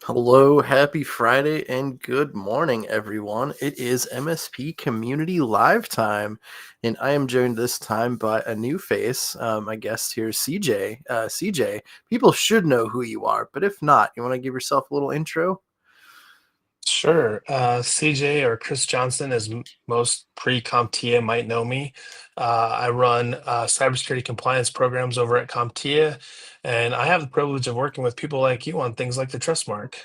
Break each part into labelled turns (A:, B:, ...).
A: Hello, happy Friday, and good morning, everyone. It is MSP Community Live time, and I am joined this time by a new face. My guest here is CJ. CJ, people should know who you are, but if not, you want to give yourself a little intro?
B: Sure. CJ or Chris Johnson, as most pre-CompTIA might know me. I run cybersecurity compliance programs over at CompTIA, and I have the privilege of working with people like you on things like the Trust Mark.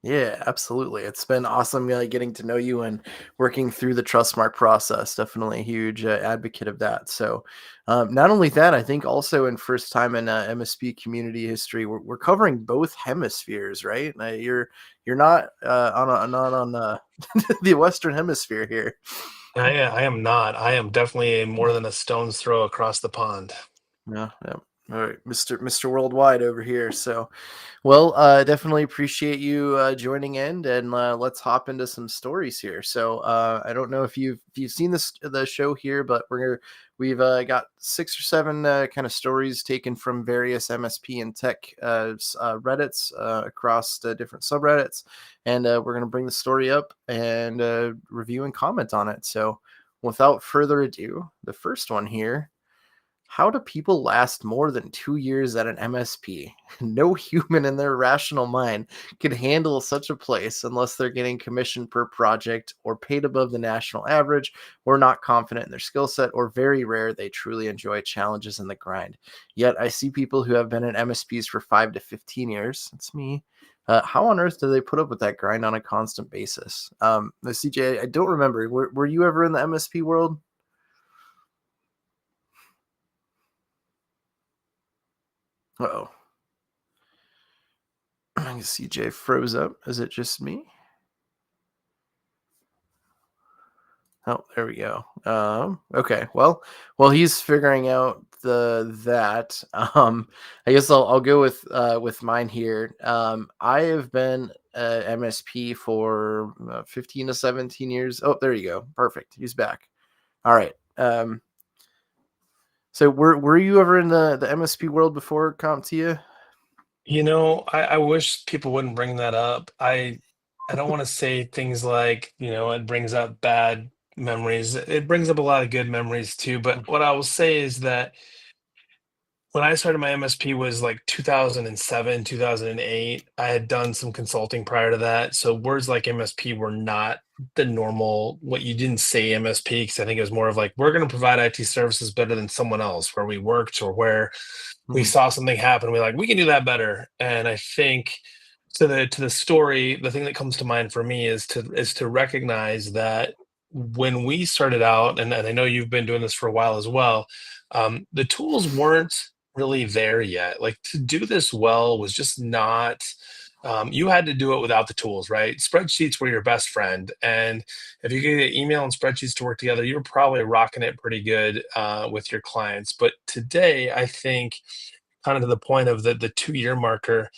A: Yeah, absolutely. It's been awesome getting to know you and working through the Trustmark process. Definitely a huge advocate of that. So, not only that, I think also in first time in MSP community history, we're covering both hemispheres, right? You're not not on the Western Hemisphere here.
B: I am not. I am definitely more than a stone's throw across the pond.
A: Yeah, yeah. All right, Mr. Worldwide over here. So, well, definitely appreciate you joining in, and let's hop into some stories here. So, I don't know if you've seen the show here, but we've got 6 or 7 kind of stories taken from various MSP and tech Reddits across the different subreddits, and we're gonna bring the story up and review and comment on it. So, without further ado, the first one here: how do people last more than 2 years at an MSP? No human in their rational mind can handle such a place unless they're getting commission per project or paid above the national average or not confident in their skill set, or very rare they truly enjoy challenges in the grind. Yet I see people who have been at MSPs for 5 to 15 years. That's me. How on earth do they put up with that grind on a constant basis? CJ, I don't remember. Were you ever in the MSP world? Uh-oh. CJ froze up. Is it just me? Oh, there we go. Okay. Well, he's figuring out the that. I guess I'll go with mine here. I have been MSP for 15 to 17 years. Oh, there you go. Perfect. He's back. All right. So were you ever in the MSP world before CompTIA?
B: I wish people wouldn't bring that up. I don't want to say things like, it brings up bad memories. It brings up a lot of good memories too. But what I will say is that when I started my MSP was like 2007, 2008. I had done some consulting prior to that. So words like MSP were not the normal, what you didn't say MSP, because I think it was more of like, we're going to provide IT services better than someone else where we worked or where we
A: Mhm.
B: saw something happen. We're like, we can do that better. And I think to the story, the thing that comes to mind for me is to recognize that when we started out, and I know you've been doing this for a while as well, the tools weren't really there yet. Like to do this well was just not. You had to do it without the tools, right? Spreadsheets were your best friend, and if you could get email and spreadsheets to work together, you were probably rocking it pretty good with your clients. But today, I think, kind of to the point of the 2 year marker,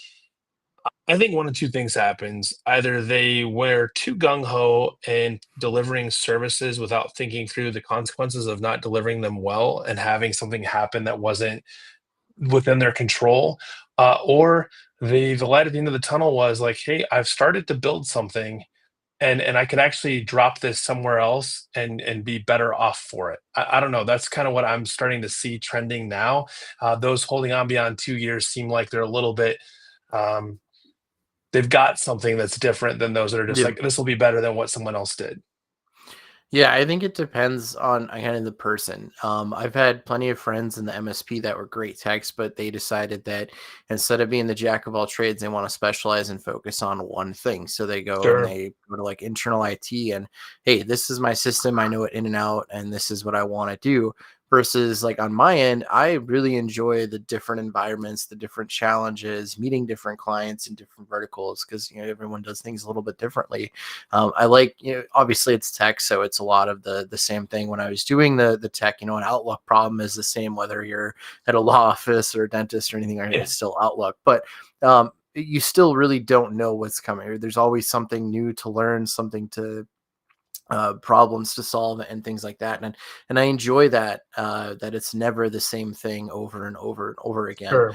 B: I think one of two things happens. Either they were too gung ho in delivering services without thinking through the consequences of not delivering them well and having something happen that wasn't within their control, or the light at the end of the tunnel was like, hey, I've started to build something, and I could actually drop this somewhere else and be better off for it. I don't know. That's kind of what I'm starting to see trending now. Those holding on beyond 2 years seem like they're a little bit. Um, they've got something that's different than those that are just
A: Yeah.
B: like, this will be better than what someone else did.
A: Yeah, I think it depends on kind of the person. I've had plenty of friends in the MSP that were great techs, but they decided that instead of being the jack of all trades, they want to specialize and focus on one thing. So they go and
B: Sure.
A: they go to like internal IT and, hey, this is my system. I know it in and out, and this is what I want to do. Versus like on my end, I really enjoy the different environments, the different challenges, meeting different clients in different verticals because everyone does things a little bit differently. I like, obviously it's tech, so it's a lot of the same thing. When I was doing the tech, an Outlook problem is the same whether you're at a law office or a dentist or anything like that.
B: Yeah.
A: It's still Outlook, but you still really don't know what's coming. There's always something new to learn, something to problems to solve and things like that. And I enjoy that that it's never the same thing over and over and over again.
B: Sure.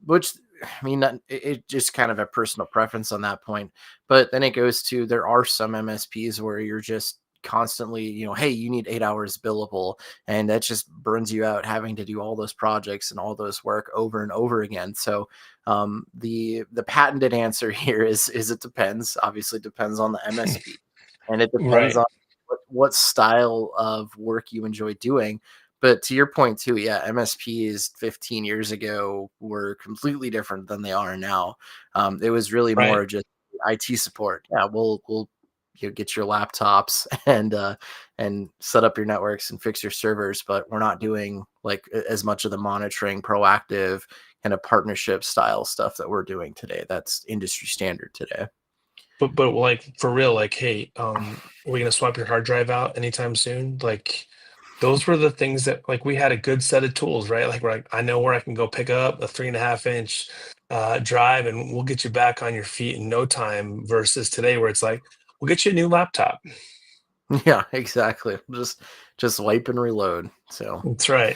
A: Which I mean, it just kind of a personal preference on that point. But then it goes to, there are some MSPs where you're just constantly, hey, you need 8 hours billable, and that just burns you out having to do all those projects and all those work over and over again. So the patented answer here is it depends. Obviously, depends on the MSP, and it depends
B: Right.
A: on what style of work you enjoy doing. But to your point too, yeah, MSPs 15 years ago were completely different than they are now. It was really more
B: Right.
A: just IT support. Yeah, we'll get your laptops and set up your networks and fix your servers, but we're not doing like as much of the monitoring, proactive kind of partnership style stuff that we're doing today. That's industry standard today.
B: But like for real, like, hey, are we gonna swap your hard drive out anytime soon? Like, those were the things that, like, we had a good set of tools, right? Like, we're like, I know where I can go pick up a 3.5 inch drive, and we'll get you back on your feet in no time. Versus today, where it's like, we'll get you a new laptop.
A: Yeah, exactly. Just wipe and reload. So
B: That's right.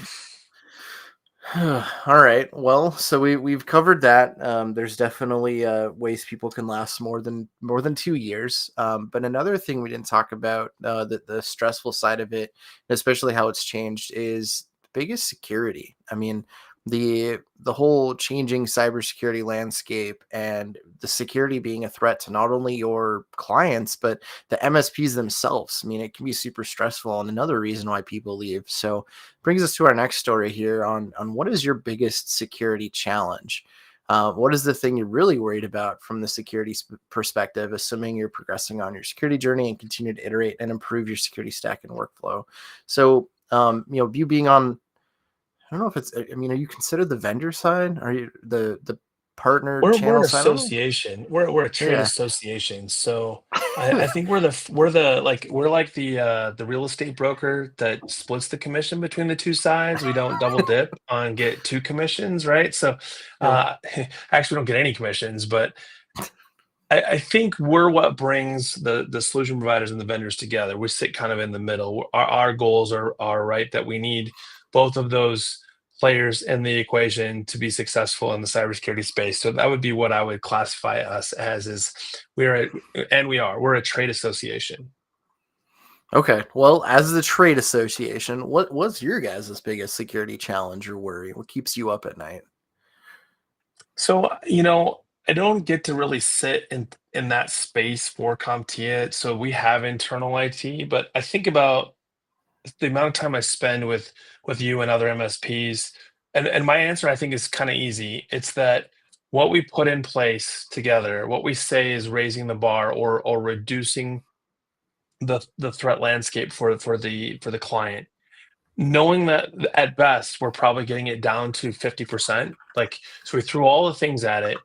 A: all right. Well, so we've covered that. There's definitely ways people can last more than 2 years. But another thing we didn't talk about, the stressful side of it, especially how it's changed, is the biggest security. I mean, the whole changing cybersecurity landscape and the security being a threat to not only your clients but the MSPs themselves. I mean, it can be super stressful, and another reason why people leave. So brings us to our next story here on what is your biggest security challenge. What is the thing you're really worried about from the security perspective, assuming you're progressing on your security journey and continue to iterate and improve your security stack and workflow? So, you being on, I don't know if it's, I mean, are you considered the vendor side? Are you the partner
B: We're
A: channel
B: an
A: side? I don't know.
B: association. We're a trade
A: Yeah.
B: association. So I think we're like the real estate broker that splits the commission between the two sides. We don't double dip on get two commissions, right? So
A: Yeah.
B: actually we don't get any commissions, but I think we're what brings the solution providers and the vendors together. We sit kind of in the middle. Our goals are right that we need both of those players in the equation to be successful in the cybersecurity space. So that would be what I would classify us as is we're a trade association.
A: Okay. Well, as the trade association, what's your guys' biggest security challenge or worry? What keeps you up at night?
B: So, I don't get to really sit in that space for CompTIA. So we have internal IT, but I think about the amount of time I spend with you and other MSPs, and my answer I think is kind of easy. It's that what we put in place together, what we say is raising the bar or reducing the threat landscape for the client, knowing that at best we're probably getting it down to 50%. Like, so we threw all the things at it.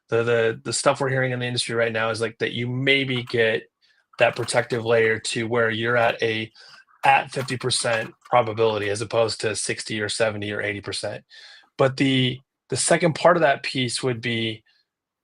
B: The stuff we're hearing in the industry right now is like that you maybe get that protective layer to where you're at 50% probability as opposed to 60 or 70 or 80%. But the second part of that piece would be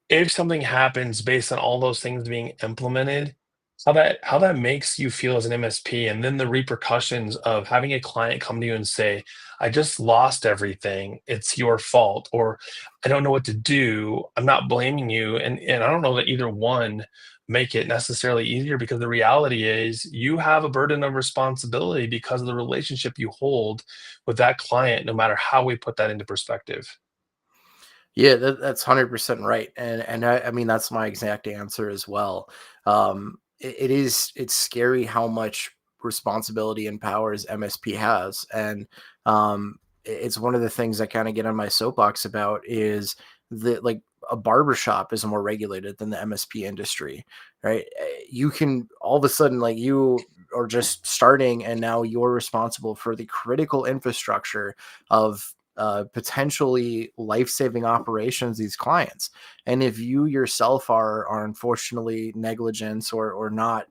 B: if something happens based on all those things being implemented, how that makes you feel as an MSP, and then the repercussions of having a client come to you and say, "I just lost everything. It's your fault," or "I don't know what to do. I'm not blaming you." And I don't know that either one make it necessarily easier because the reality is you have a burden of responsibility because of the relationship you hold with that client, no matter how we put that into perspective.
A: Yeah, that's 100% right, and I mean that's my exact answer as well. It's scary how much responsibility and powers MSP has, and it's one of the things I kind of get on my soapbox about is that like a barbershop is more regulated than the MSP industry, right? You can all of a sudden like you are just starting, and now you're responsible for the critical infrastructure of potentially life-saving operations these clients. And if you yourself are unfortunately negligent or not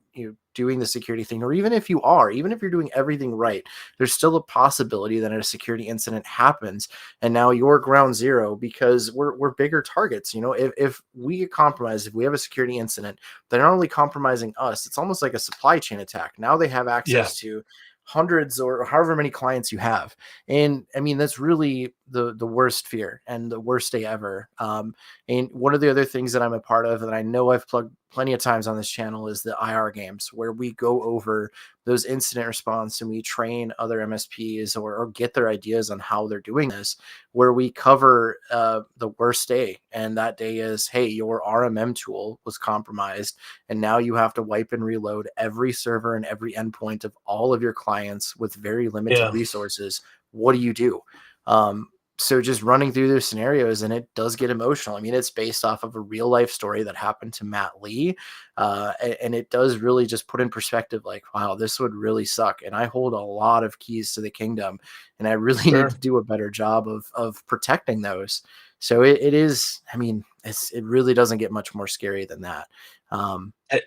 A: doing the security thing, or even if you are, even if you're doing everything right, there's still a possibility that a security incident happens, and now you're ground zero because we're bigger targets. If we get compromised, if we have a security incident, they're not only compromising us, it's almost like a supply chain attack. Now they have
B: Yeah.
A: access to hundreds or however many clients you have. And I mean, that's really the worst fear and the worst day ever. And one of the other things that I'm a part of, and I know I've plugged plenty of times on this channel, is the IR games, where we go over those incident response and we train other MSPs or get their ideas on how they're doing this, where we cover the worst day. And that day is, hey, your RMM tool was compromised, and now you have to wipe and reload every server and every endpoint of all of your clients with very limited
B: Yeah,
A: resources. What do you do? Um, so just running through those scenarios, and it does get emotional. I mean, it's based off of a real life story that happened to Matt Lee. And it does really just put in perspective, like, wow, this would really suck. And I hold a lot of keys to the kingdom, and I really need
B: sure.
A: to do a better job of protecting those. So it is, I mean, it really doesn't get much more scary than that. Um,
B: I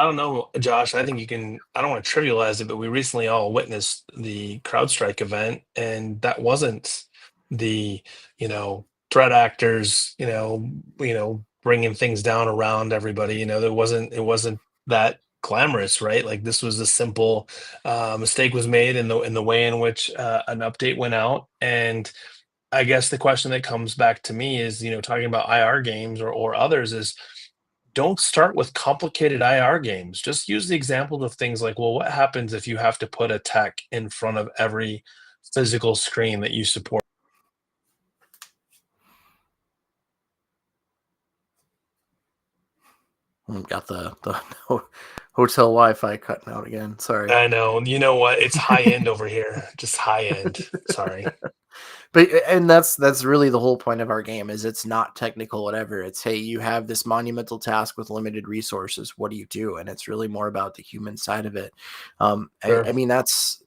B: don't know, Josh. I think you can. I don't want to trivialize it, but we recently all witnessed the CrowdStrike event, and that wasn't the threat actors, bringing things down around everybody. It wasn't that glamorous, right? Like this was a simple mistake was made in the way in which an update went out, and I guess the question that comes back to me is, talking about IR games or others is don't start with complicated IR games. Just use the examples of things like, well, what happens if you have to put a tech in front of every physical screen that you support?
A: got the hotel Wi-Fi cutting out again. Sorry.
B: I know. You know what? It's high end over here. Just high end. Sorry.
A: But and that's really the whole point of our game, is it's not technical whatever. It's, hey, you have this monumental task with limited resources. What do you do? And it's really more about the human side of it.
B: Sure.
A: I mean, that's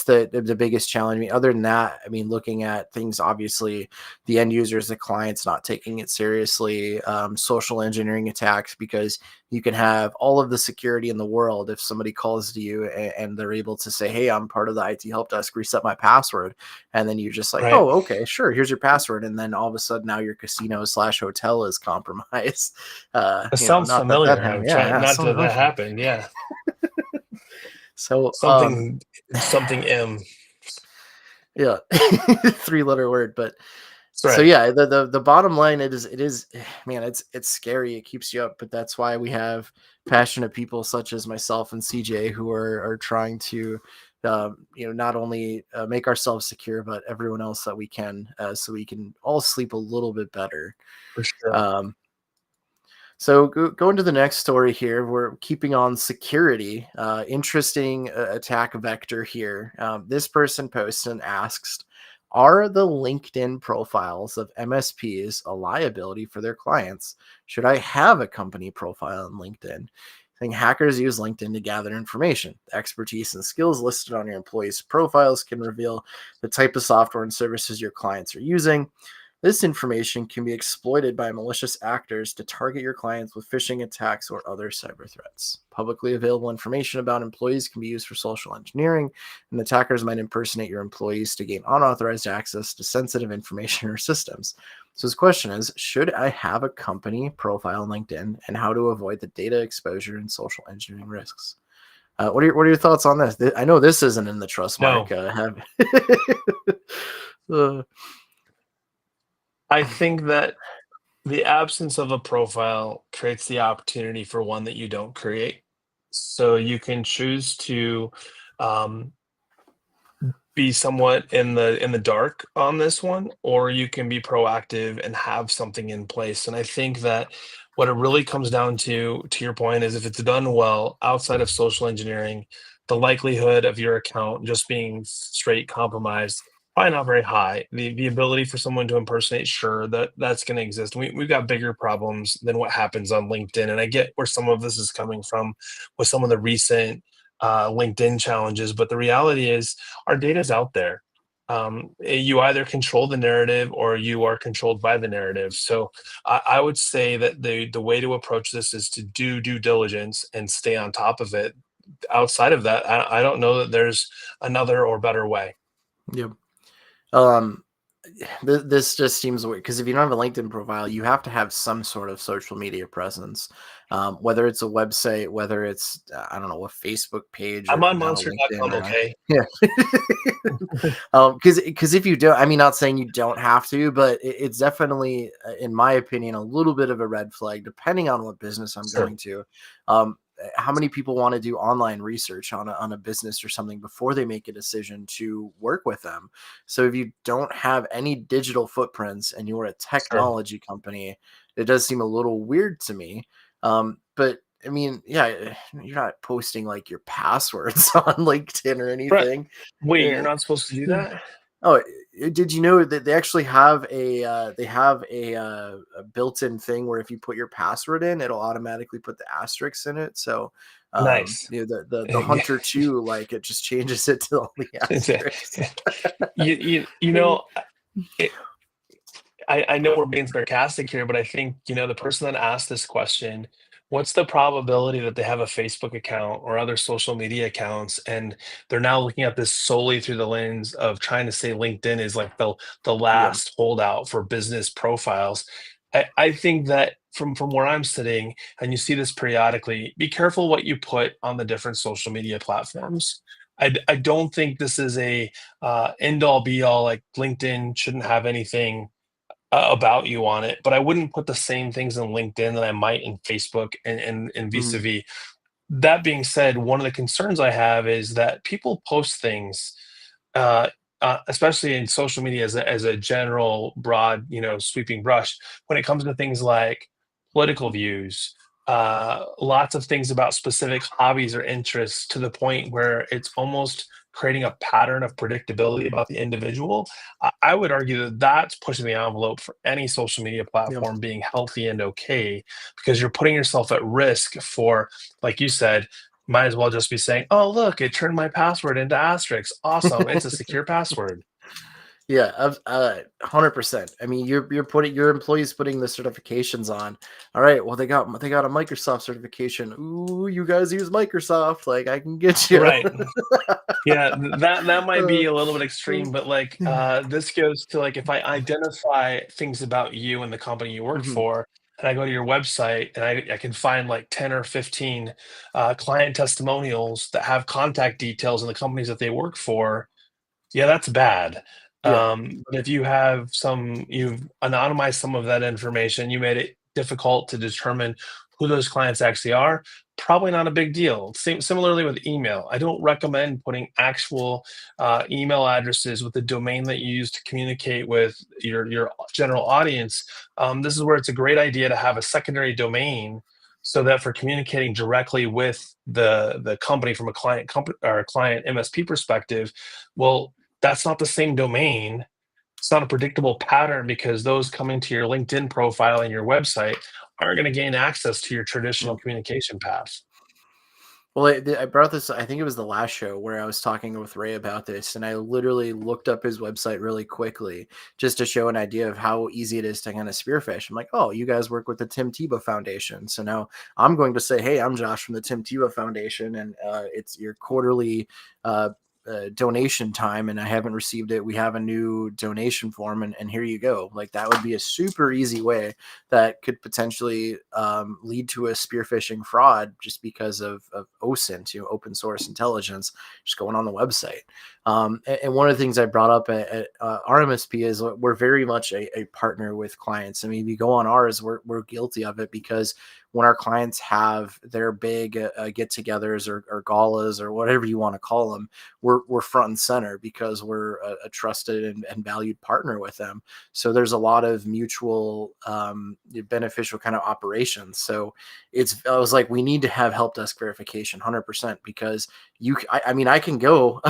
A: the biggest challenge. I mean, other than that, I mean, looking at things, obviously the end users, the clients not taking it seriously, social engineering attacks, because you can have all of the security in the world. If somebody calls to you and they're able to say, hey, I'm part of the IT help desk, reset my password, and then you're just like,
B: Right.
A: oh, okay, sure, here's your password, and then all of a sudden now your casino slash hotel is compromised.
B: It sounds
A: Not that that
B: familiar.
A: happened.
B: I'm
A: Yeah,
B: trying
A: yeah,
B: not
A: something
B: that
A: like
B: that
A: that.
B: happened. Yeah.
A: So
B: Something M.
A: yeah, three-letter word. But
B: That's
A: so
B: right.
A: yeah, the bottom line, it is man, it's scary. It keeps you up, but that's why we have passionate people such as myself and CJ who are trying to not only make ourselves secure, but everyone else that we can, so we can all sleep a little bit better.
B: For sure.
A: um So going to the next story here, we're keeping on security. Interesting attack vector here. This person posts and asks, are the LinkedIn profiles of MSPs a liability for their clients? Should I have a company profile on LinkedIn? Saying hackers use LinkedIn to gather information. The expertise and skills listed on your employees' profiles can reveal the type of software and services your clients are using. This information can be exploited by malicious actors to target your clients with phishing attacks or other cyber threats. Publicly available information about employees can be used for social engineering, and attackers might impersonate your employees to gain unauthorized access to sensitive information or systems. So his question is, should I have a company profile on LinkedIn, and how to avoid the data exposure and social engineering risks? What are your thoughts on this? I know this isn't in the trust mark.
B: No,
A: Have uh,
B: I think that the absence of a profile creates the opportunity for one that you don't create. So you can choose to um, be somewhat in the dark on this one, or you can be proactive and have something in place. And I think that what it really comes down to your point, is if it's done well outside of social engineering, the likelihood of your account just being straight compromised probably not very high. The ability for someone to impersonate, sure, that's going to exist. We've got bigger problems than what happens on LinkedIn, and I get where some of this is coming from with some of the recent LinkedIn challenges, but the reality is our data is out there. You either control the narrative or you are controlled by the narrative. So I would say that the way to approach this is to do due diligence and stay on top of it. Outside of that, I don't know that there's another or better way.
A: yep. Um, This just seems weird because if you don't have a LinkedIn profile, you have to have some sort of social media presence, whether it's a website, whether it's I don't know, a Facebook page
B: I'm
A: or
B: on
A: now LinkedIn
B: monster.com,
A: or
B: okay?
A: yeah. Because if you don't, I mean, not saying you don't have to, but it's definitely, in my opinion, a little bit of a red flag depending on what business I'm
B: Sure.
A: going to. Um, how many people want to do online research on a business or something before they make a decision to work with them? So if you don't have any digital footprints and you're a
B: Sure.
A: technology company, it does seem a little weird to me. But I mean, yeah, you're not posting like your passwords on LinkedIn or
B: Right.
A: anything.
B: Wait, you're
A: Eh,
B: not supposed to do that?
A: Oh, did you know that they actually have a built-in thing where if you put your password in, it'll automatically put the asterisks in it. So,
B: Nice.
A: the Hunter 2, like it just changes it to all the asterisks.
B: You know, it, I know we're being sarcastic here, but I think, the person that asked this question, what's the probability that they have a Facebook account or other social media accounts, and they're now looking at this solely through the lens of trying to say LinkedIn is like the
A: Yeah.
B: last holdout for business profiles? I think that from where I'm sitting, and you see this periodically, be careful what you put on the different social media platforms. I don't think this is a end all be all, like LinkedIn shouldn't have anything about you on it, but I wouldn't put the same things in LinkedIn that I might in Facebook and
A: Mhm.
B: vis-a-vis. That being said, one of the concerns I have is that people post things, uh, especially in social media as a general, broad, sweeping brush, when it comes to things like political views, lots of things about specific hobbies or interests to the point where it's almost creating a pattern of predictability about the individual. I would argue that that's pushing the envelope for any social media
A: Yeah.
B: platform being healthy and okay, because you're putting yourself at risk for, like you said, might as well just be saying, "Oh, look, it turned my password into asterisks. Awesome. It's a secure password."
A: Yeah, 100%. I mean, you're putting your employees putting the certifications on. All right, well they got a Microsoft certification. Ooh, you guys use Microsoft, like I can get you.
B: Right. Yeah, that might
A: Uh,
B: be a little bit extreme, but like this goes to like if I identify things about you and the company you work
A: mhm.
B: for, and I go to your website and I can find like 10 or 15 client testimonials that have contact details and the companies that they work for. Yeah, that's bad.
A: Yeah.
B: But if you've anonymized some of that information, you made it difficult to determine who those clients actually are, probably not a big deal. Similarly with email, I don't recommend putting actual email addresses with the domain that you use to communicate with your general audience. This is where it's a great idea to have a secondary domain so that for communicating directly with the company from a client company or a client MSP perspective, well, that's not the same domain. It's not a predictable pattern because those coming to your LinkedIn profile and your website aren't going to gain access to your traditional
A: Yeah.
B: communication path.
A: Well, I brought this. I think it was the last show where I was talking with Ray about this, and I literally looked up his website really quickly just to show an idea of how easy it is to kind of spearfish. I'm like, oh, you guys work with the Tim Tebow Foundation, so now I'm going to say, hey, I'm Josh from the Tim Tebow Foundation, and it's your quarterly. Donation time, and I haven't received it. We have a new donation form, and here you go. Like that would be a super easy way that could potentially lead to a spearphishing fraud just because of OSINT, open source intelligence, just going on the website. And one of the things I brought up at our MSP is we're very much a partner with clients. I mean, if you go on ours, we're guilty of it because when our clients have their big get-togethers or galas or whatever you want to call them, we're front and center because we're a trusted and valued partner with them. So there's a lot of mutual beneficial kind of operations. So I was like, we need to have help desk verification 100% because I mean, I can go,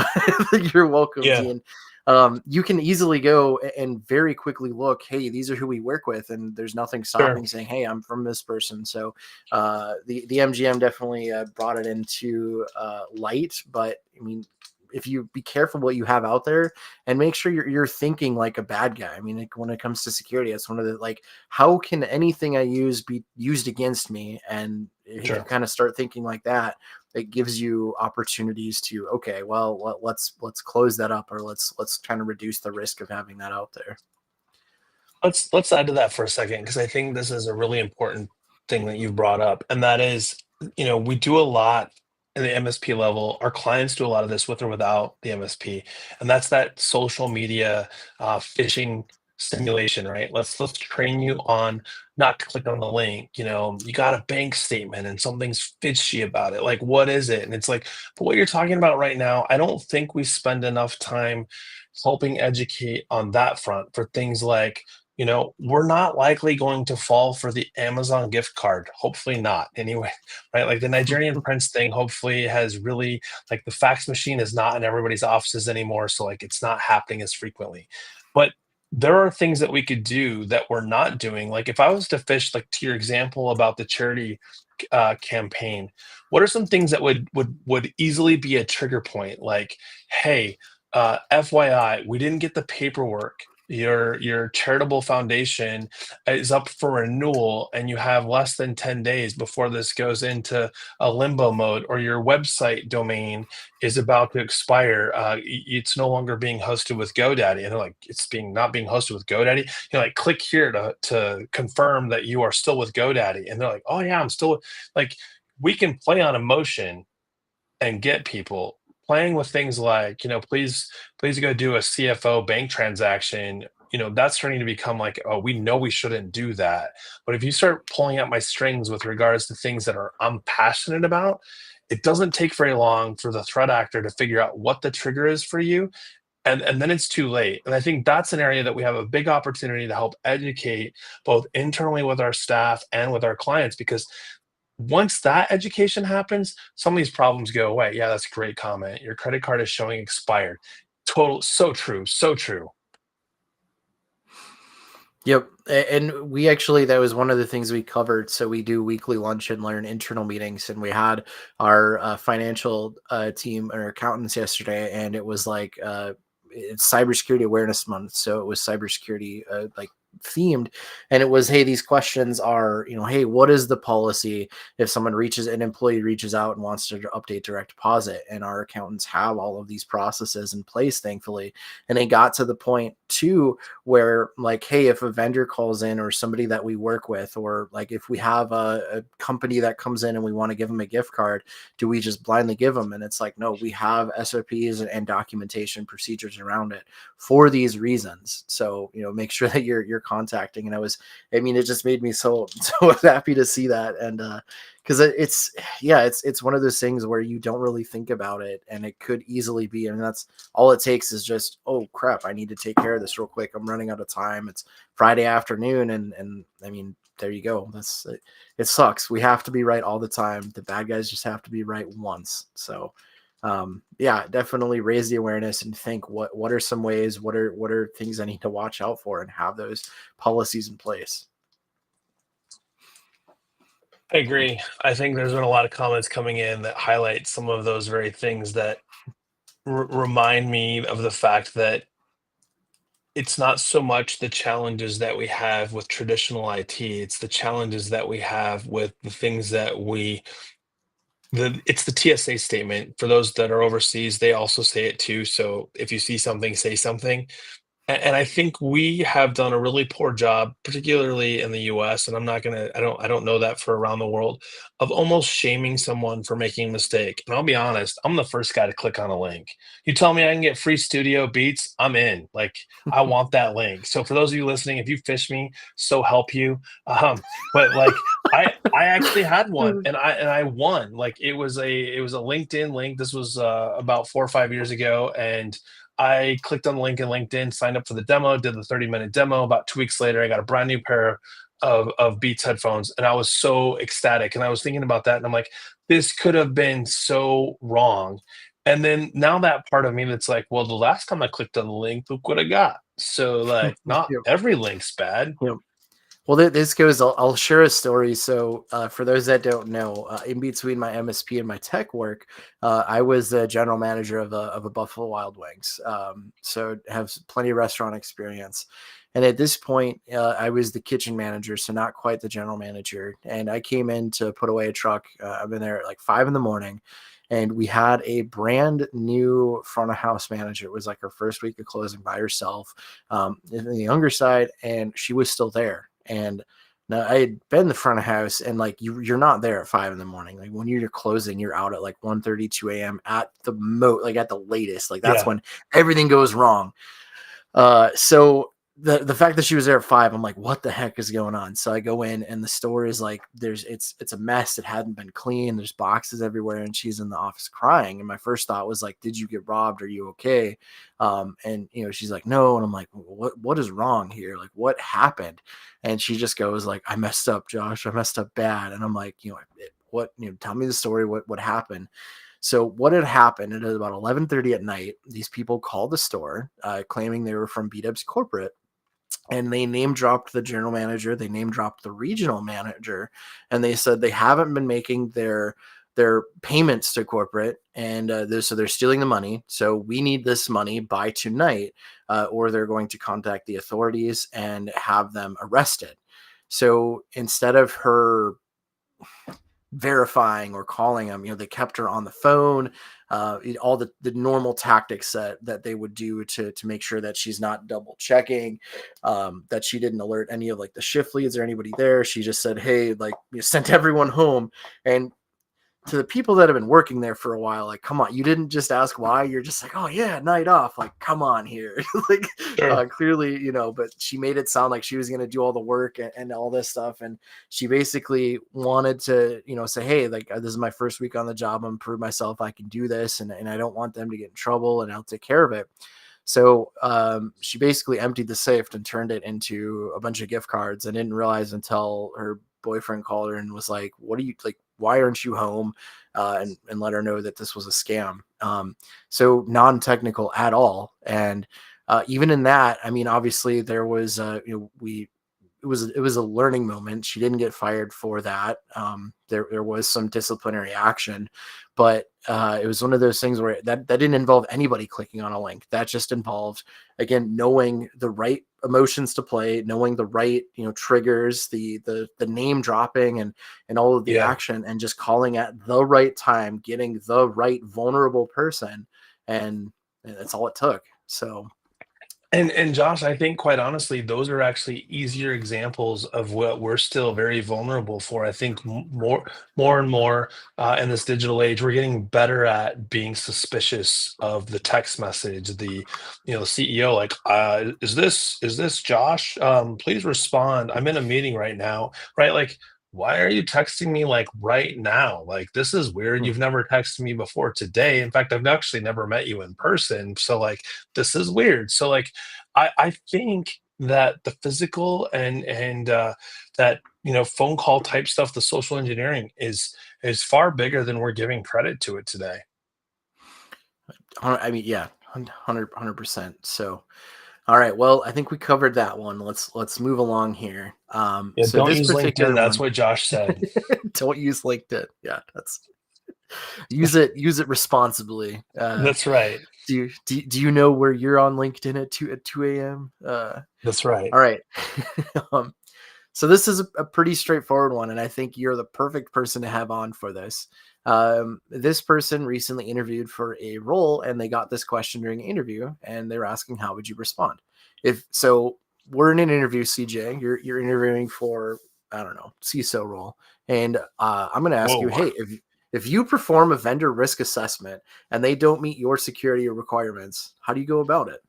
A: you're welcome,
B: Yeah,
A: Dean. You can easily go and very quickly look, hey, these are who we work with. And there's nothing
B: sure.
A: stopping saying, hey, I'm from this person. So the MGM definitely brought it into light, but I mean, if you be careful what you have out there and make sure you're thinking like a bad guy. I mean, like, when it comes to security, it's one of the like, how can anything I use be used against me? And if you
B: Sure.
A: kind of start thinking like that, it gives you opportunities to, okay, well, let's close that up, or let's kind of reduce the risk of having that out there.
B: Let's add to that for a second, because I think this is a really important thing that you've brought up, and that is, we do a lot in the MSP level. Our clients do a lot of this with or without the MSP, and that's that social media phishing stimulation, right? Let's train you on not to click on the link. You got a bank statement and something's fishy about it. Like, what is it? And it's like, but what you're talking about right now, I don't think we spend enough time helping educate on that front for things like, we're not likely going to fall for the Amazon gift card. Hopefully not, anyway, right? Like the Nigerian prince thing, hopefully has really, like, the fax machine is not in everybody's offices anymore. So, like, it's not happening as frequently. But there are things that we could do that we're not doing. Like, if I was to fish, like, to your example about the charity campaign, what are some things that would easily be a trigger point? Like, hey, FYI, we didn't get the paperwork. Your charitable foundation is up for renewal, and you have less than 10 days before this goes into a limbo mode, or your website domain is about to expire. It's no longer being hosted with GoDaddy, and they're like, it's being not being hosted with GoDaddy. Like, click here to confirm that you are still with GoDaddy, and they're like, oh yeah, I'm still like. We can play on emotion and get people playing with things like, please go do a CFO bank transaction. That's starting to become like, oh, we know we shouldn't do that. But if you start pulling at my strings with regards to things that I'm passionate about, it doesn't take very long for the threat actor to figure out what the trigger is for you. And then it's too late. And I think that's an area that we have a big opportunity to help educate both internally with our staff and with our clients, because once that education happens, some of these problems go away. Yeah, that's a great comment. Your credit card is showing expired. Total, so true, so true.
A: Yep. And we actually, that was one of the things we covered. So we do weekly lunch and learn internal meetings, and we had our financial team or accountants yesterday, and it was like, it's Cybersecurity Awareness Month. So it was cybersecurity like themed, and it was, hey, these questions are, hey, what is the policy if an employee reaches out and wants to update direct deposit? And our accountants have all of these processes in place, thankfully. And it got to the point too where, like, hey, if a vendor calls in, or somebody that we work with, or like if we have a company that comes in and we want to give them a gift card, do we just blindly give them? And it's like, no, we have SOPs and documentation procedures around it for these reasons. So, make sure that you're contacting. And it just made me so so happy to see that. And because it's one of those things where you don't really think about it, and it could easily be, and that's all it takes is just, oh crap, I need to take care of this real quick, I'm running out of time, it's Friday afternoon, and there you go. It sucks. We have to be right all the time. The bad guys just have to be right once. So yeah, definitely raise the awareness and think, what are some ways, what are things I need to watch out for, and have those policies in place.
B: I agree. I think there's been a lot of comments coming in that highlight some of those very things that remind me of the fact that it's not so much the challenges that we have with traditional IT, it's the challenges that we have with the things that it's the TSA statement. For those that are overseas, they also say it too. So if you see something, say something. And I think we have done a really poor job, particularly in the US, and I don't know that for around the world, of almost shaming someone for making a mistake. And I'll be honest, I'm the first guy to click on a link. You tell me I can get free studio beats, I'm in. Like, I want that link. So for those of you listening, if you fish me, so help you. But like, I actually had one, and I won. Like, it was a LinkedIn link. This was about 4 or 5 years ago, and I clicked on the link in LinkedIn, signed up for the demo, did the 30-minute demo. About 2 weeks later, I got a brand new pair of Beats headphones, and I was so ecstatic. And I was thinking about that, and I'm like, this could have been so wrong. And then now that part of me that's like, well, the last time I clicked on the link, look what I got. So, like, not
A: Yep.
B: every link's bad.
A: Yep. Well, this goes. I'll share a story. So, for those that don't know, in between my MSP and my tech work, I was the general manager of a Buffalo Wild Wings. So, have plenty of restaurant experience. And at this point, I was the kitchen manager, so not quite the general manager. And I came in to put away a truck. I've been there at like 5 in the morning, and we had a brand new front of house manager. It was like her first week of closing by herself, in the younger side, and she was still there. And now I had been the front of house, and like you're not there at 5 in the morning. Like when you're closing, you're out at like 1:32 a.m. at the like at the latest. Like that's
B: Yeah,
A: when everything goes wrong. So the fact that she was there at 5, I'm like, what the heck is going on? So I go in, and the store is like, it's a mess. It hadn't been clean. There's boxes everywhere, and she's in the office crying. And my first thought was like, did you get robbed? Are you okay? And she's like, no. And I'm like, what is wrong here? Like, what happened? And she just goes like, I messed up, Josh. I messed up bad. And I'm like, what? Tell me the story. What happened? So what had happened? It was about 11:30 at night. These people called the store, claiming they were from B-Dub's corporate, and they name dropped the general manager. They name dropped the regional manager, and they said they haven't been making their payments to corporate, and so they're stealing the money. So we need this money by tonight, or they're going to contact the authorities and have them arrested. So instead of her verifying or calling them, they kept her on the phone, all the normal tactics that they would do to make sure that she's not double checking, that she didn't alert any of like the shift leads or anybody there. She just said, hey, like, sent everyone home. And to the people that have been working there for a while, like, come on, you didn't just ask why. You're just like, oh yeah, night off. Like, come on here. Like,
B: sure.
A: clearly, but she made it sound like she was going to do all the work and all this stuff. And she basically wanted to, say, hey, like, this is my first week on the job. I'm prove myself. I can do this. And I don't want them to get in trouble, and I'll take care of it. So she basically emptied the safe and turned it into a bunch of gift cards, and didn't realize until her boyfriend called her and was like, what are you like? Why aren't you home? And let her know that this was a scam. So non-technical at all. And even in that, I mean, obviously there was, it was a learning moment. She didn't get fired for that. There was some disciplinary action, but it was one of those things where that didn't involve anybody clicking on a link. That just involved, again, knowing the right emotions to play, knowing the right triggers, the name dropping, and all of the
B: Yeah.
A: action, and just calling at the right time, getting the right vulnerable person, and that's all it took. So
B: And Josh, I think quite honestly, those are actually easier examples of what we're still very vulnerable for. I think more and more in this digital age, we're getting better at being suspicious of the text message. The CEO, like, is this Josh? Please respond. I'm in a meeting right now, right? Like, why are you texting me like right now? Like, this is weird.
A: hmm,
B: You've never texted me before today. In fact, I've actually never met you in person. So like, this is weird. So like, I think that the physical and that phone call type stuff, the social engineering is far bigger than we're giving credit to it today.
A: I mean, yeah, 100%. So all right, well, I think we covered that one. Let's move along here.
B: Yeah,
A: So
B: don't
A: this
B: use LinkedIn.
A: particular
B: That's
A: one,
B: what Josh said.
A: don't use LinkedIn. Yeah, that's use it responsibly.
B: That's right.
A: Do you know where you're on LinkedIn at 2 a.m.?
B: That's right.
A: All right. um, so this is a pretty straightforward one, and I think you're the perfect person to have on for this. This person recently interviewed for a role, and they got this question during an interview, and they were asking, how would you respond? If so, we're in an interview, CJ. You're interviewing for, I don't know, CISO role, and I'm going to ask you,
B: Whoa.
A: hey, if you perform a vendor risk assessment and they don't meet your security requirements, how do you go about it?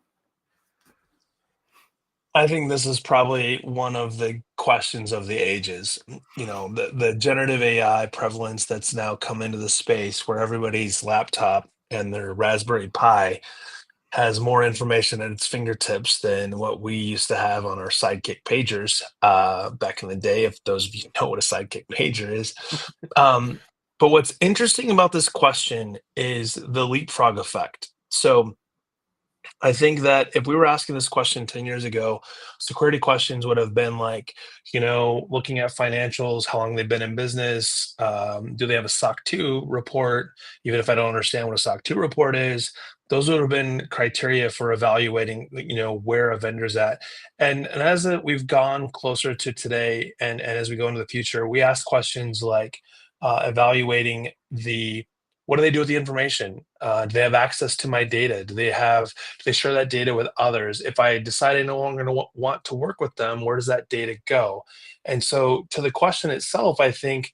B: I think this is probably one of the questions of the ages. The generative AI prevalence that's now come into the space where everybody's laptop and their Raspberry Pi has more information at its fingertips than what we used to have on our Sidekick pagers back in the day, if those of you know what a Sidekick pager is. Um, but what's interesting about this question is the leapfrog effect. So I think that if we were asking this question 10 years ago, security questions would have been like, looking at financials, how long they've been in business, do they have a SOC 2 report? Even if I don't understand what a SOC 2 report is, those would have been criteria for evaluating, where a vendor's at. And as we've gone closer to today, and as we go into the future, we ask questions like evaluating the what do they do with the information? Do they have access to my data? Do they share that data with others? If I decide I no longer want to work with them, where does that data go? And so, to the question itself, I think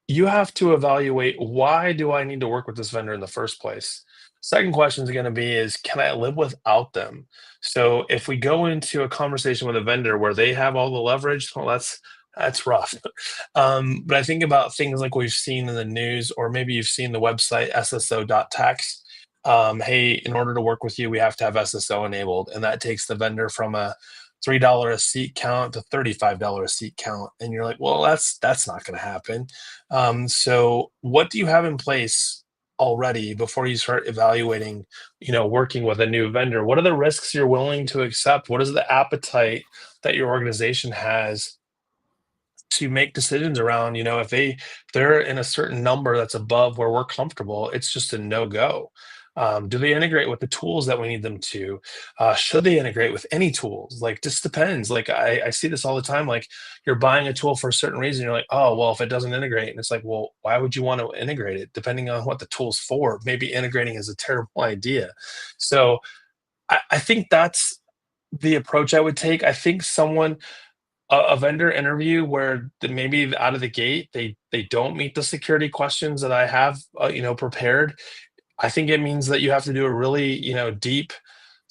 B: you have to evaluate, why do I need to work with this vendor in the first place? Second question is going to be is, can I live without them? So if we go into a conversation with a vendor where they have all the leverage, well, that's rough. But I think about things like we've seen in the news, or maybe you've seen the website sso.tax. Hey, in order to work with you, we have to have SSO enabled, and that takes the vendor from a $3 a seat count to $35 a seat count. And you're like, well, that's not going to happen. So what do you have in place already before you start evaluating, working with a new vendor? What are the risks you're willing to accept? What is the appetite that your organization has to make decisions around, if they're in a certain number that's above where we're comfortable, it's just a no-go. Do they integrate with the tools that we need them to? Should they integrate with any tools? Like, just depends. Like, I see this all the time. Like, you're buying a tool for a certain reason. You're like, oh, well, if it doesn't integrate, and it's like, well, why would you want to integrate it? Depending on what the tool's for, maybe integrating is a terrible idea. So I think that's the approach I would take. I think a vendor interview where maybe out of the gate they don't meet the security questions that I have prepared. I think it means that you have to do a really deep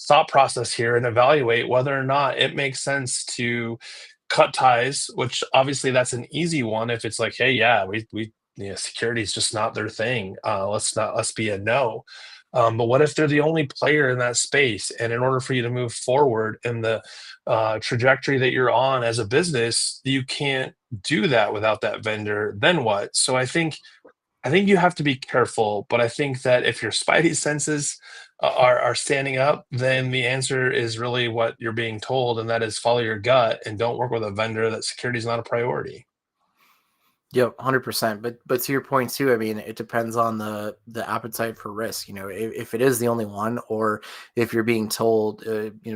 B: thought process here and evaluate whether or not it makes sense to cut ties. Which obviously that's an easy one if it's like, hey, yeah, we security is just not their thing. Let's be a no. But what if they're the only player in that space? And in order for you to move forward in the trajectory that you're on as a business, you can't do that without that vendor. Then what? So I think you have to be careful. But I think that if your spidey senses are standing up, then the answer is really what you're being told, and that is follow your gut and don't work with a vendor that security is not a priority.
A: Yep, 100%. But to your point too, I mean, it depends on the appetite for risk. If it is the only one, or if you're being told,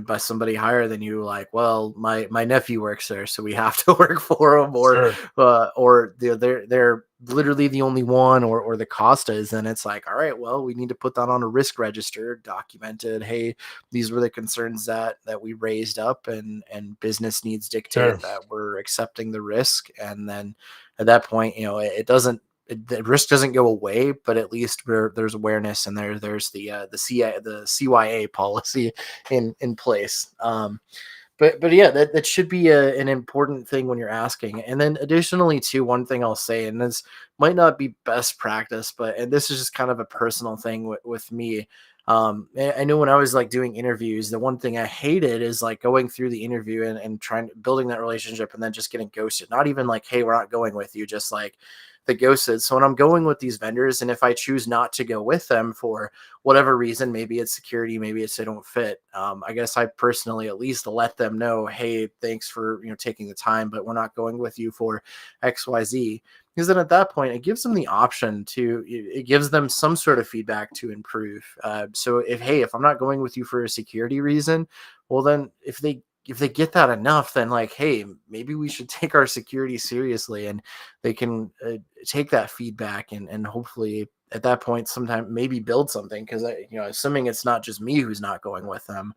A: by somebody higher than you, like, well, my nephew works there, so we have to work for him,
B: Sure.
A: or they're literally the only one, or the Costa is, then it's like, all right, well, we need to put that on a risk register, documented. Hey, these were the concerns that we raised up, and business needs
B: Sure.
A: dictate that we're accepting the risk, and then at that point, it doesn't, the risk doesn't go away, but at least there's awareness, and there's the CYA policy in place. But yeah, that should be an important thing when you're asking. And then additionally, too, one thing I'll say, and this might not be best practice, and this is just kind of a personal thing with me. I know when I was like doing interviews, the one thing I hated is like going through the interview and trying building that relationship, and then just getting ghosted. Not even like, hey, we're not going with you, just like the ghosted. So when I'm going with these vendors, and if I choose not to go with them for whatever reason, maybe it's security, maybe it's they don't fit. I guess I personally at least let them know, hey, thanks for taking the time, but we're not going with you for XYZ. Because then at that point, it gives them the option it gives them some sort of feedback to improve. So if I'm not going with you for a security reason, well then if they get that enough, then like, hey, maybe we should take our security seriously, and they can take that feedback, and hopefully at that point sometime maybe build something, because assuming it's not just me who's not going with them.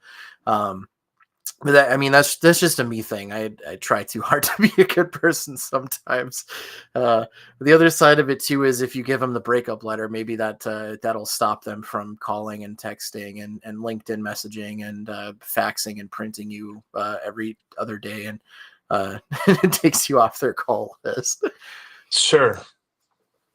A: But I mean, that's just a me thing. I try too hard to be a good person sometimes. The other side of it too is if you give them the breakup letter, maybe that'll stop them from calling and texting and LinkedIn messaging and faxing and printing you every other day, and it takes you off their call list.
B: Sure.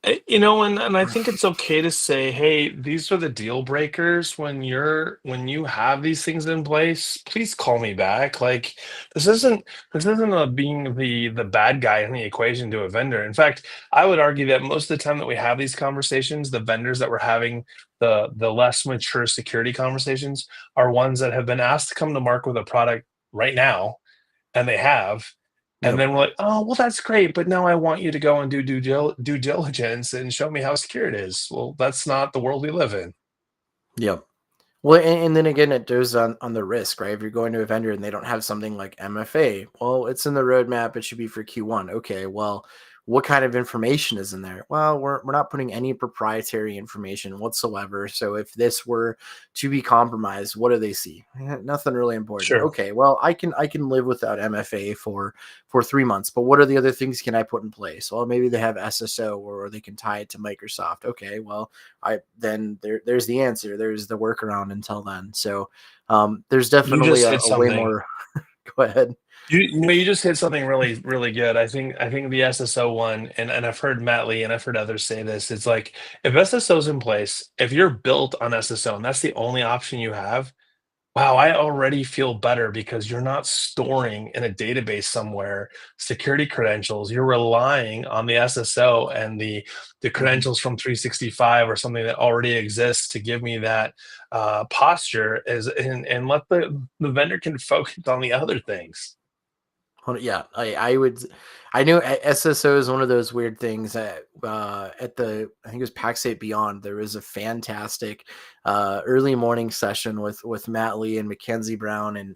B: And I think it's okay to say, hey, these are the deal breakers. When you have these things in place, please call me back. Like this isn't this isn't being the bad guy in the equation to a vendor. In fact, I would argue that most of the time that we have these conversations, the vendors that we're having the less mature security conversations are ones that have been asked to come to market with a product right now, and they have. And
A: Yep.
B: then we're like, oh, well, that's great, but now I want you to go and do due diligence and show me how secure it is. Well, that's not the world we live in.
A: Yep. Well, and then again, it goes on the risk, right? If you're going to a vendor and they don't have something like MFA, well, it's in the roadmap. It should be for Q1. Okay, well, what kind of information is in there? Well, we're not putting any proprietary information whatsoever. So if this were to be compromised, what do they see? Nothing really important.
B: Sure,
A: Okay, well, I can live without MFA for 3 months, but what are the other things can I put in place? Well, maybe they have SSO or they can tie it to Microsoft. Okay, well, I then there's the answer. There's the workaround until then. So there's
B: you
A: definitely
B: just
A: a,
B: hit
A: a way
B: something.
A: more. Go ahead.
B: You just hit something really good. I think the SSO one, and I've heard Matt Lee and I've heard others say this. It's like if SSO's in place, if you're built on SSO and that's the only option you have, wow, I already feel better because you're not storing in a database somewhere security credentials. You're relying on the SSO and the
A: Mhm.
B: credentials from 365 or something that already exists to give me that posture as and let the vendor can focus on the other things.
A: Yeah, I would. I knew SSO is one of those weird things that at the I think it was Paxate Beyond. There was a fantastic early morning session with Matt Lee and Mackenzie Brown and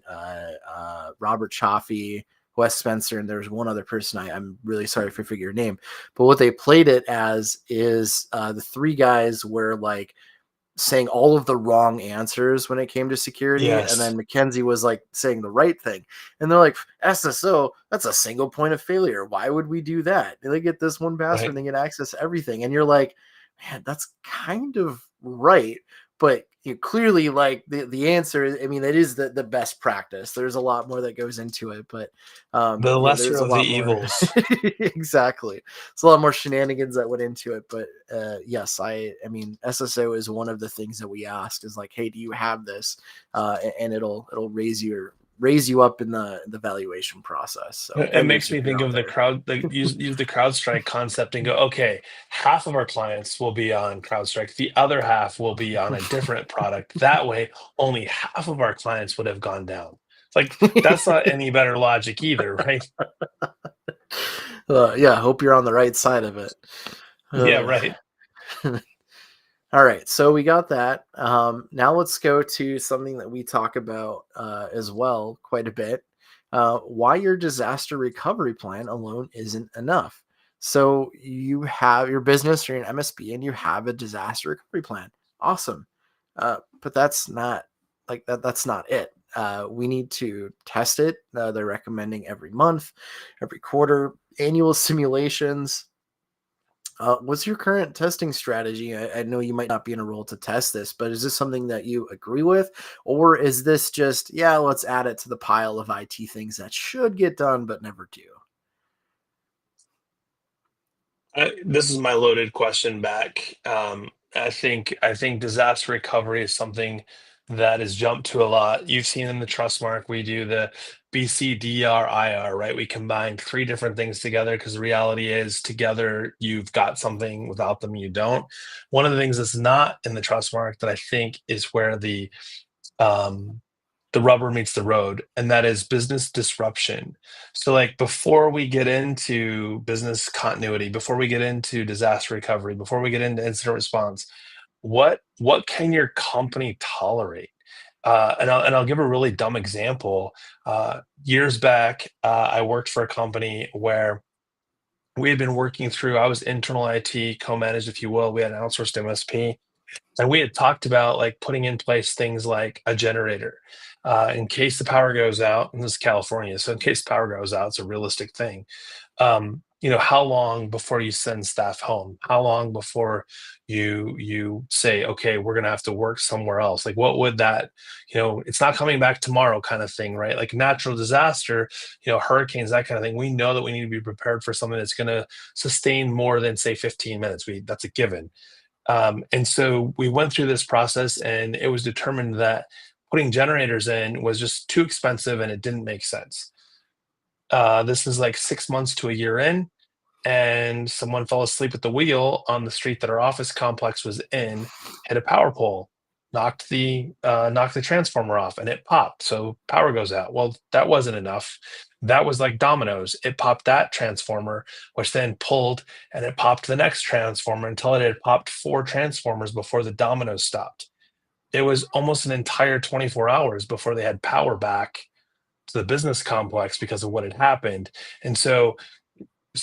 A: Robert Chaffee, Wes Spencer, and there was one other person. I'm really sorry if I forget your name, but what they played it as is the three guys were like saying all of the wrong answers when it came to security. And then
B: Yes,
A: Mackenzie was like saying the right thing. And they're like, SSO, that's a single point of failure. Why would we do that? They get this one password
B: right.
A: and they can access everything. And you're like, man, that's kind of right. But you clearly like the answer. I mean, that is the best practice. There's a lot more that goes into it, but
B: The lesser
A: there's a
B: of the
A: lot more.
B: evils.
A: Exactly. It's a lot more shenanigans that went into it, but yes, I mean, SSO is one of the things that we ask is like, hey, do you have this? And it'll raise you up in the valuation process. So
B: It
A: vendors,
B: makes
A: if
B: me
A: you're
B: think
A: out
B: of the
A: there.
B: crowd, like use the CrowdStrike concept and go, okay, half of our clients will be on CrowdStrike, the other half will be on a different product. That way, only half of our clients would have gone down. It's like that's not any better logic either, right?
A: Yeah, I hope you're on the right side of it.
B: Yeah,
A: Uh,
B: right.
A: all right, so we got that. Now let's go to something that we talk about as well quite a bit. Why your disaster recovery plan alone isn't enough. So you have your business, you're an MSP, and you have a disaster recovery plan. Awesome, but that's not like that. That's not it. We need to test it. They're recommending every month, every quarter, annual simulations. What's your current testing strategy? I know you might not be in a role to test this, but is this something that you agree with? Or is this just, yeah, let's add it to the pile of IT things that should get done but never do?
B: This is my loaded question back. I think disaster recovery is something that is jumped to a lot. You've seen in the trust mark, we do the BCDRIR, right? We combine three different things together because the reality is together you've got something, without them you don't. One of the things that's not in the trust mark that I think is where um, the rubber meets the road, and that is business disruption. So, like, before we get into business continuity, before we get into disaster recovery, before we get into incident response, what can your company tolerate? And I'll give a really dumb example. Years back, I worked for a company where we had been working through. I was internal IT, co-managed, if you will. We had an outsourced MSP, and we had talked about like putting in place things like a generator. in case the power goes out, and this is California, so in case the power goes out, it's a realistic thing. How long before you send staff home? How long before you say, okay, we're gonna have to work somewhere else? Like, what would that, it's not coming back tomorrow kind of thing, right? Like natural disaster, hurricanes, that kind of thing. We know that we need to be prepared for something that's gonna sustain more than say 15 minutes. That's a given. And so we went through this process, and it was determined that putting generators in was just too expensive and it didn't make sense. This is like 6 months to a year in, and someone fell asleep at the wheel on the street that our office complex was in, hit a power pole, knocked the transformer off, and it popped. So power goes out. Well, that wasn't enough. That was like dominoes. It popped that transformer, which then pulled and it popped the next transformer until it had popped four transformers before the dominoes stopped. It was almost an entire 24 hours before they had power back to the business complex because of what had happened. And so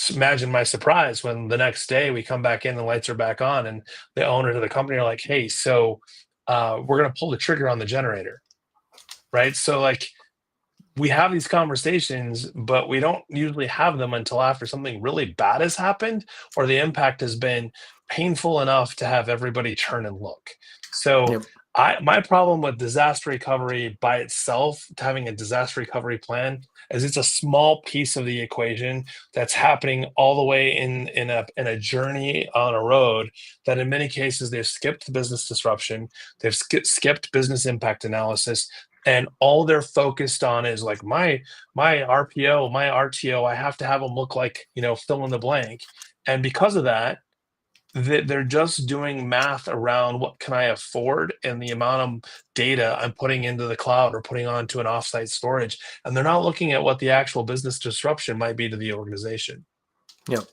B: imagine my surprise when the next day we come back in, the lights are back on, and the owners of the company are like, "Hey, so we're going to pull the trigger on the generator," right? So like we have these conversations, but we don't usually have them until after something really bad has happened or the impact has been painful enough to have everybody turn and look. So
A: Yep.
B: my problem with disaster recovery by itself, to having a disaster recovery plan, is it's a small piece of the equation that's happening all the way in a journey on a road that in many cases they've skipped business disruption, they've skipped business impact analysis, and all they're focused on is like my RPO, my RTO. I have to have them look like fill in the blank, and because of that, they're just doing math around what can I afford and the amount of data I'm putting into the cloud or putting onto an offsite storage, and they're not looking at what the actual business disruption might be to the organization.
A: Yep.